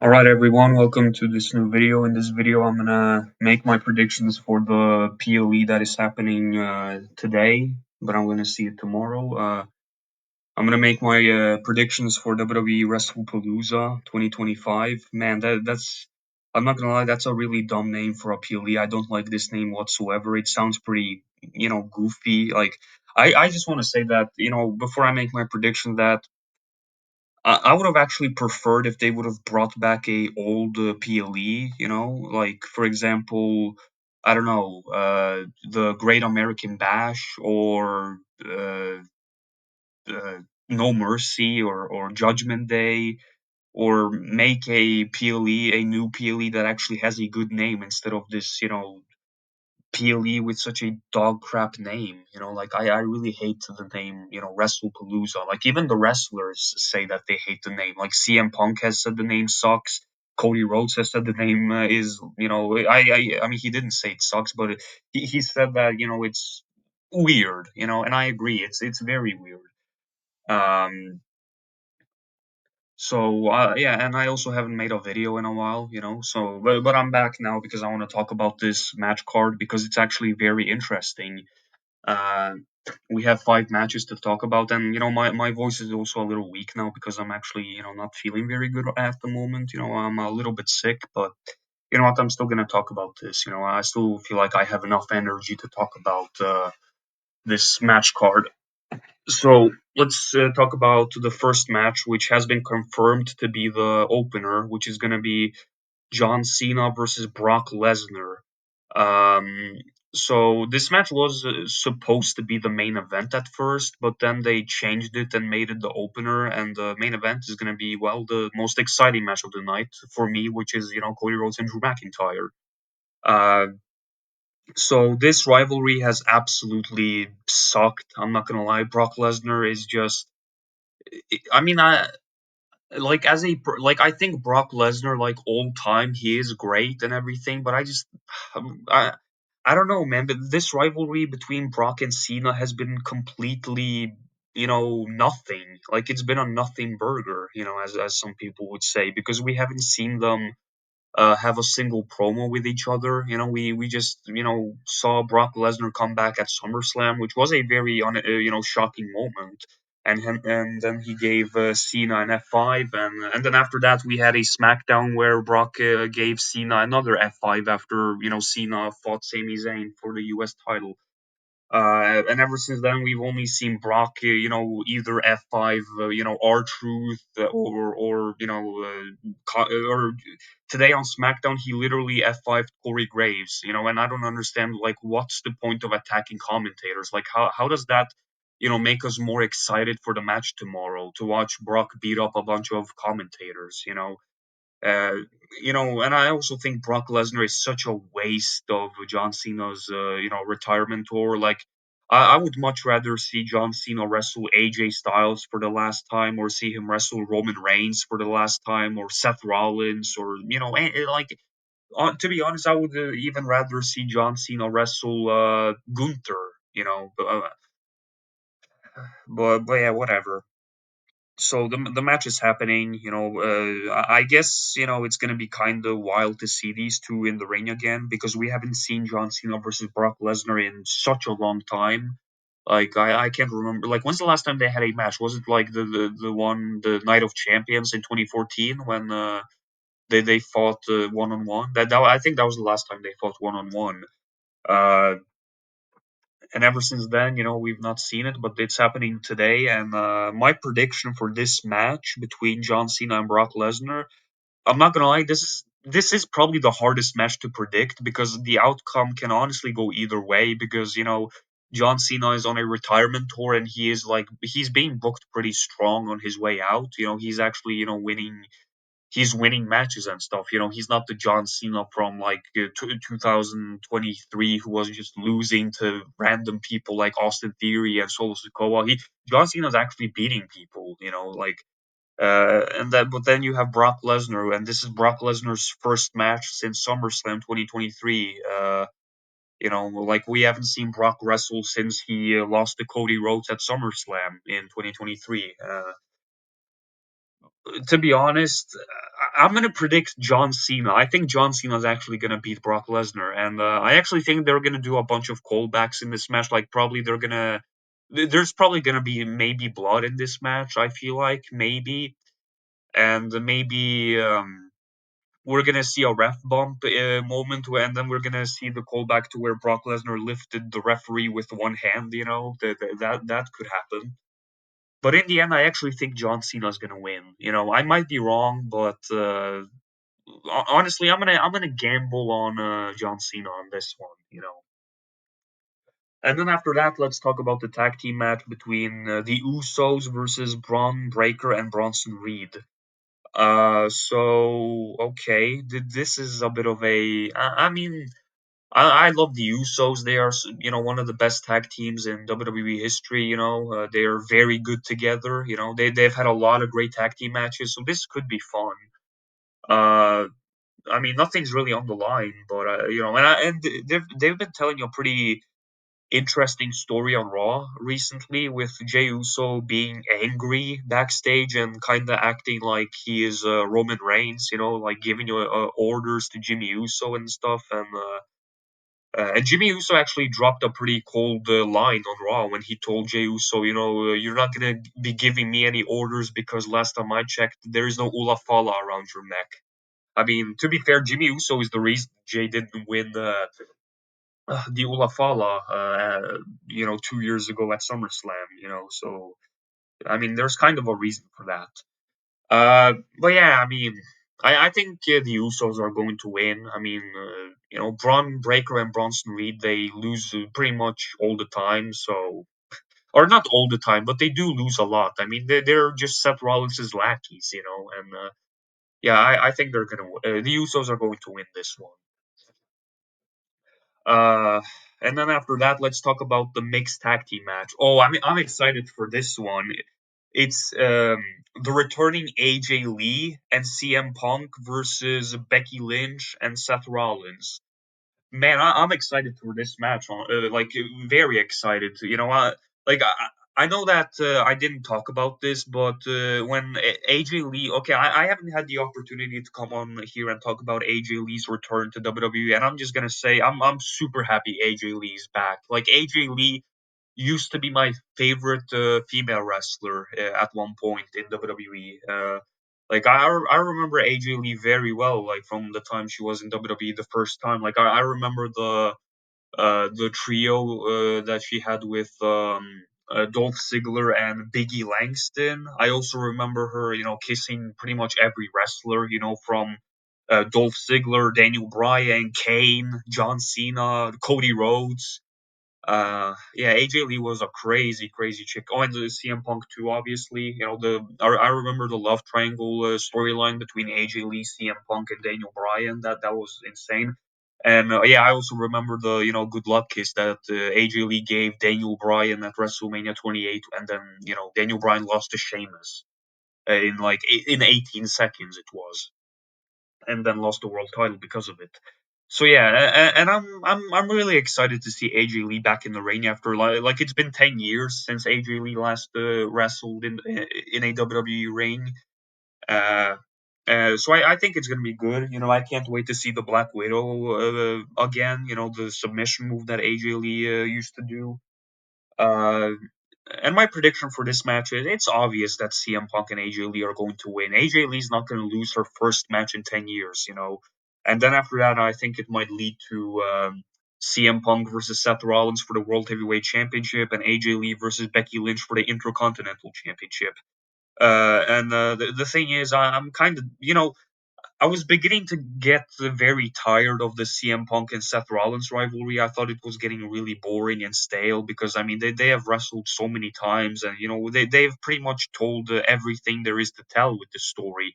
Alright everyone, welcome to this new video. In this video I'm gonna make my predictions for the PLE that is happening today, but I'm gonna see it tomorrow. I'm gonna make my predictions for WWE WrestlePalooza 2025. Man, that's I'm not gonna lie, that's a really dumb name for a PLE. I don't like this name whatsoever. It sounds pretty, goofy. Like I just want to say that, before I make my prediction that I would have actually preferred if they would have brought back a old PLE, like for example, I don't know, the Great American Bash or uh, uh, No Mercy or Judgment Day, or make a PLE, a new PLE that actually has a good name instead of this, PLE with such a dog crap name. Like I really hate the name, WrestlePalooza. Like even the wrestlers say that they hate the name. Like CM Punk has said the name sucks. Cody Rhodes has said the name is, I mean, he didn't say it sucks, but he said that, it's weird, and I agree. It's very weird. Um, yeah, and I also haven't made a video in a while, but I'm back now because I want to talk about this match card because it's actually very interesting. Uh, we have 5 matches to talk about, and my voice is also a little weak now because I'm actually not feeling very good at the moment. I'm a little bit sick, but you know what? I'm still gonna talk about this. I still feel like I have enough energy to talk about this match card. So let's talk about the first match, which has been confirmed to be the opener, which is gonna be John Cena versus Brock Lesnar. Um, so this match was supposed to be the main event at first, but then they changed it and made it the opener. And the main event is going to be, well, the most exciting match of the night for me, which is, Cody Rhodes and Drew McIntyre. Uh, so this rivalry has absolutely sucked. I'm not going to lie. Brock Lesnar is just, I mean, like like I think Brock Lesnar, like all time, he is great and everything, but I just I I don't know, man. But this rivalry between Brock and Cena has been completely, nothing. Like it's been a nothing burger, as some people would say, because we haven't seen them have a single promo with each other. We just saw Brock Lesnar come back at SummerSlam, which was a very shocking moment. And then he gave Cena an F5, and then after that we had a SmackDown where Brock gave Cena another F5 after Cena fought Sami Zayn for the U.S. title. And ever since then, we've only seen Brock, either F5, R-Truth, or or today on SmackDown, he literally F5 Corey Graves, and I don't understand, like, what's the point of attacking commentators? Like, how does that, make us more excited for the match tomorrow to watch Brock beat up a bunch of commentators, uh, and I also think Brock Lesnar is such a waste of John Cena's, retirement tour. Like, I would much rather see John Cena wrestle AJ Styles for the last time, or see him wrestle Roman Reigns for the last time, or Seth Rollins, or like. To be honest, I would even rather see John Cena wrestle Gunther. But yeah, whatever. So the match is happening. I guess it's gonna be kind of wild to see these two in the ring again because we haven't seen John Cena versus Brock Lesnar in such a long time. Like I can't remember. Like when's the last time they had a match? Was it like the Night of Champions in 2014 when they fought one on one? That I think that was the last time they fought one on one. And ever since then, we've not seen it, but it's happening today. And my prediction for this match between John Cena and Brock Lesnar, I'm not gonna lie, this is probably the hardest match to predict because the outcome can honestly go either way. Because John Cena is on a retirement tour and he's being booked pretty strong on his way out. He's actually winning he's winning matches and stuff. He's not the John Cena from like 2023 who was just losing to random people like Austin Theory and Solo Sikoa. John Cena's actually beating people. Like but then you have Brock Lesnar, and this is Brock Lesnar's first match since SummerSlam 2023. Like we haven't seen Brock wrestle since he lost to Cody Rhodes at SummerSlam in 2023. To be honest, I'm gonna predict John Cena. I think John Cena is actually gonna beat Brock Lesnar, and I actually think they're gonna do a bunch of callbacks in this match. Like probably they're gonna. There's probably gonna be maybe blood in this match. I feel like maybe, and maybe we're gonna see a ref bump moment, and then we're gonna see the callback to where Brock Lesnar lifted the referee with one hand. You know that could happen. But in the end, I actually think John Cena's gonna win. You know, I might be wrong, but honestly, I'm gonna gamble on John Cena on this one. You know, and then after that, let's talk about the tag team match between the Usos versus Braun Breaker and Bronson Reed. So okay, this is a bit of a. I mean, I love the Usos. They are, one of the best tag teams in WWE history. You know, they are very good together. You know, they've had a lot of great tag team matches, so this could be fun. Uh, I mean, nothing's really on the line, but and they've been telling a pretty interesting story on Raw recently with Jey Uso being angry backstage and kind of acting like he is Roman Reigns, like giving orders to Jimmy Uso and stuff. And Jimmy Uso actually dropped a pretty cold line on Raw when he told Jey Uso, you're not going to be giving me any orders because last time I checked, there is no Ula Fala around your neck. I mean, to be fair, Jimmy Uso is the reason Jey didn't win the Ula Fala, 2 years ago at SummerSlam, so, I mean, there's kind of a reason for that. But yeah, I mean, I think the Usos are going to win. I mean, Braun Breaker and Bronson Reed, they lose pretty much all the time, so, or not all the time, but they do lose a lot. I mean, they're just Seth Rollins' lackeys, and yeah, I think the Usos are going to win this one. Uh, and then after that, let's talk about the mixed tag team match. Oh, I'm excited for this one. It's the returning AJ Lee and CM Punk versus Becky Lynch and Seth Rollins. Man, I'm excited for this match. Very excited. I know that I didn't talk about this, but when AJ Lee, okay, I haven't had the opportunity to come on here and talk about AJ Lee's return to WWE, and I'm just gonna say I'm super happy AJ Lee's back. Like AJ Lee used to be my favorite female wrestler at one point in WWE. I remember AJ Lee very well, like from the time she was in WWE the first time. I remember the trio that she had with Dolph Ziggler and Biggie Langston. I also remember her, kissing pretty much every wrestler, from Dolph Ziggler, Daniel Bryan, Kane, John Cena, Cody Rhodes. Yeah, AJ Lee was a crazy, crazy chick. Oh, and the CM Punk too, obviously. I remember the love triangle storyline between AJ Lee, CM Punk, and Daniel Bryan. That was insane. And yeah, I also remember the good luck kiss that AJ Lee gave Daniel Bryan at WrestleMania 28, and then Daniel Bryan lost to Sheamus in 18 seconds it was, and then lost the world title because of it. So yeah, and I'm really excited to see AJ Lee back in the ring after it's been 10 years since AJ Lee last wrestled in a WWE ring. Uh, so I think it's gonna be good. I can't wait to see the Black Widow again. The submission move that AJ Lee used to do. Uh, and my prediction for this match is it's obvious that CM Punk and AJ Lee are going to win. AJ Lee's not going to lose her first match in 10 years. And then after that, I think it might lead to CM Punk versus Seth Rollins for the World Heavyweight Championship and AJ Lee versus Becky Lynch for the Intercontinental Championship. And the thing is, I'm kind of, I was beginning to get very tired of the CM Punk and Seth Rollins rivalry. I thought it was getting really boring and stale because I mean they have wrestled so many times and they've pretty much told everything there is to tell with the story.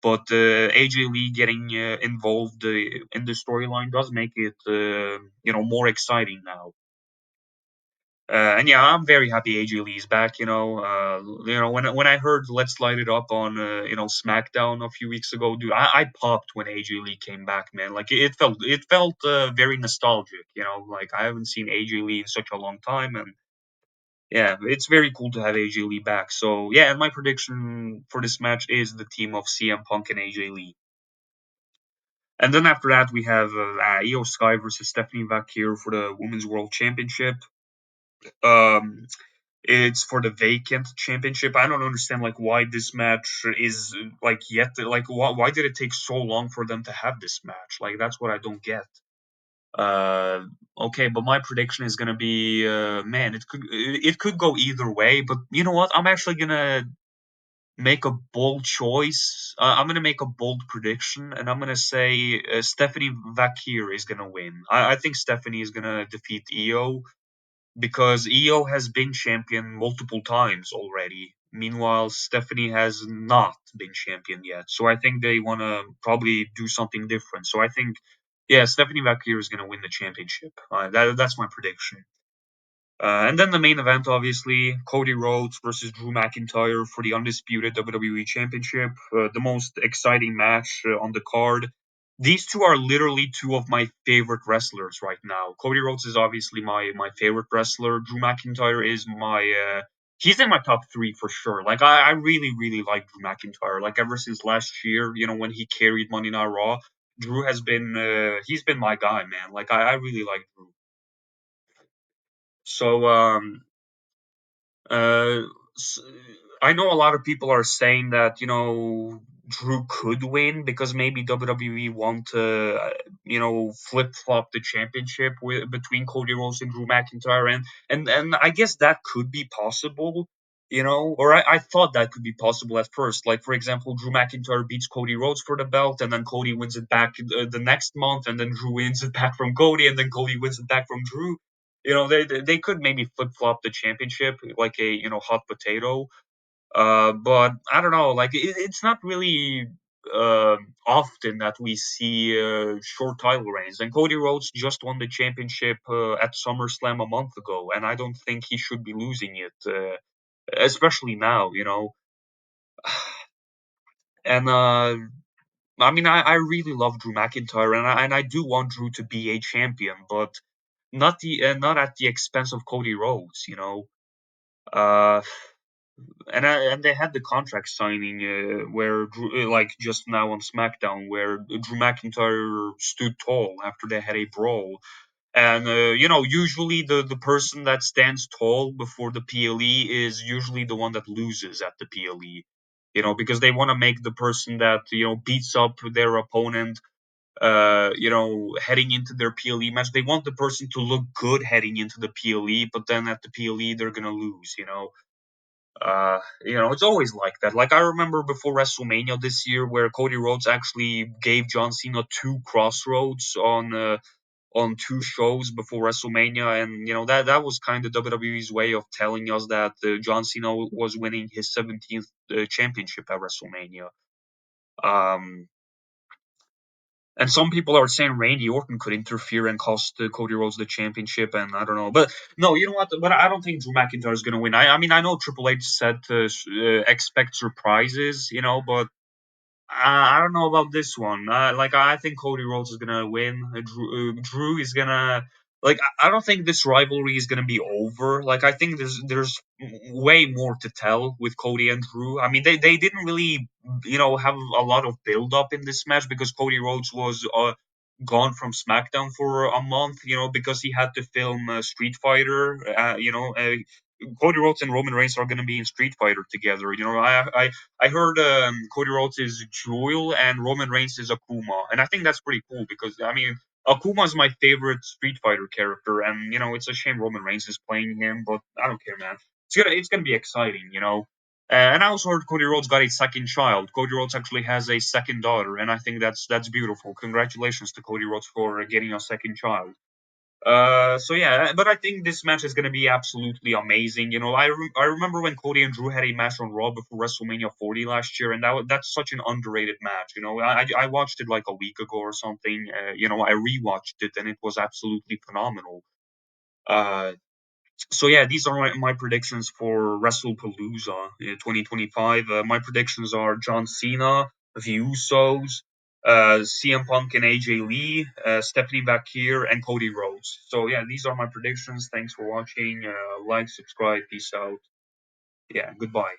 But AJ Lee getting involved in the storyline does make it more exciting now. And yeah, I'm very happy AJ Lee's back. When I heard "Let's Light It Up" on SmackDown a few weeks ago, dude, I popped when AJ Lee came back, man. Like it felt very nostalgic. Like I haven't seen AJ Lee in such a long time, and yeah, it's very cool to have AJ Lee back. So yeah, and my prediction for this match is the team of CM Punk and AJ Lee. And then after that, we have Io Sky versus Stephanie Vakir for the Women's World Championship. Um, it's for the vacant championship. I don't understand like why this match is like yet like why did it take so long for them to have this match? Like that's what I don't get. Uh, okay, but my prediction is gonna be man, it could go either way. But you know what? I'm actually gonna make a bold choice. I'm gonna make a bold prediction, and I'm gonna say Stephanie Vakir is gonna win. I think Stephanie is gonna defeat Io because Io has been champion multiple times already. Meanwhile, Stephanie has not been champion yet. So I think they want to probably do something different. So I think, yeah, Stephanie Vakir is going to win the championship. That's my prediction. And then the main event, obviously, Cody Rhodes versus Drew McIntyre for the Undisputed WWE Championship. The most exciting match on the card. These two are literally two of my favorite wrestlers right now. Cody Rhodes is obviously my favorite wrestler. Drew McIntyre is he's in my top three for sure. Like I really really like Drew McIntyre. Like ever since last year, when he carried Monday Night Raw, Drew has been he's been my guy, man. Like I really like Drew. So Uh, s- I know a lot of people are saying that Drew could win because maybe WWE want to flip flop the championship between Cody Rhodes and Drew McIntyre, and I guess that could be possible. Or I thought that could be possible at first. Like for example, Drew McIntyre beats Cody Rhodes for the belt, and then Cody wins it back the next month, and then Drew wins it back from Cody, and then Cody wins it back from Drew. They could maybe flip flop the championship like a hot potato. But I don't know. Like it's not really often that we see short title reigns. And Cody Rhodes just won the championship at SummerSlam a month ago, and I don't think he should be losing it, especially now. And I mean, I really love Drew McIntyre, and I do want Drew to be a champion, but not at the expense of Cody Rhodes. Uh, and they had the contract signing where Drew, like just now on SmackDown, where Drew McIntyre stood tall after they had a brawl. And usually the person that stands tall before the PLE is usually the one that loses at the PLE. Because they want to make the person that beats up their opponent heading into their PLE match. They want the person to look good heading into the PLE, but then at the PLE they're gonna lose. It's always like that. Like I remember before WrestleMania this year, where Cody Rhodes actually gave John Cena two crossroads on two shows before WrestleMania, and that was kind of WWE's way of telling us that John Cena was winning his 17th championship at WrestleMania. Um, and some people are saying Randy Orton could interfere and cost Cody Rhodes the championship, and I don't know. But no, you know what? But I don't think Drew McIntyre is going to win. I mean, I know Triple H said to expect surprises, but I don't know about this one. Like I think Cody Rhodes is gonna win. Drew is gonna like. I don't think this rivalry is gonna be over. Like I think there's way more to tell with Cody and Drew. I mean, they didn't really have a lot of build up in this match because Cody Rhodes was gone from SmackDown for a month. Because he had to film Street Fighter. Cody Rhodes and Roman Reigns are going to be in Street Fighter together. I heard Cody Rhodes is Jewel and Roman Reigns is Akuma, and I think that's pretty cool because I mean Akuma is my favorite Street Fighter character, and it's a shame Roman Reigns is playing him, but I don't care, man. It's gonna be exciting. And I also heard Cody Rhodes got a second child. Cody Rhodes actually has a second daughter, and I think that's beautiful. Congratulations to Cody Rhodes for getting a second child. So yeah, but I think this match is gonna be absolutely amazing. I remember when Cody and Drew had a match on Raw before WrestleMania 40 last year, and that's such an underrated match. I watched it like a week ago or something. I rewatched it, and it was absolutely phenomenal. Uh, so yeah, these are my predictions for WrestlePalooza 2025. My predictions are John Cena, the Usos, CM Punk and AJ Lee, Stephanie Bakir, and Cody Rhodes. So yeah, these are my predictions. Thanks for watching. Like, subscribe, peace out. Yeah, goodbye.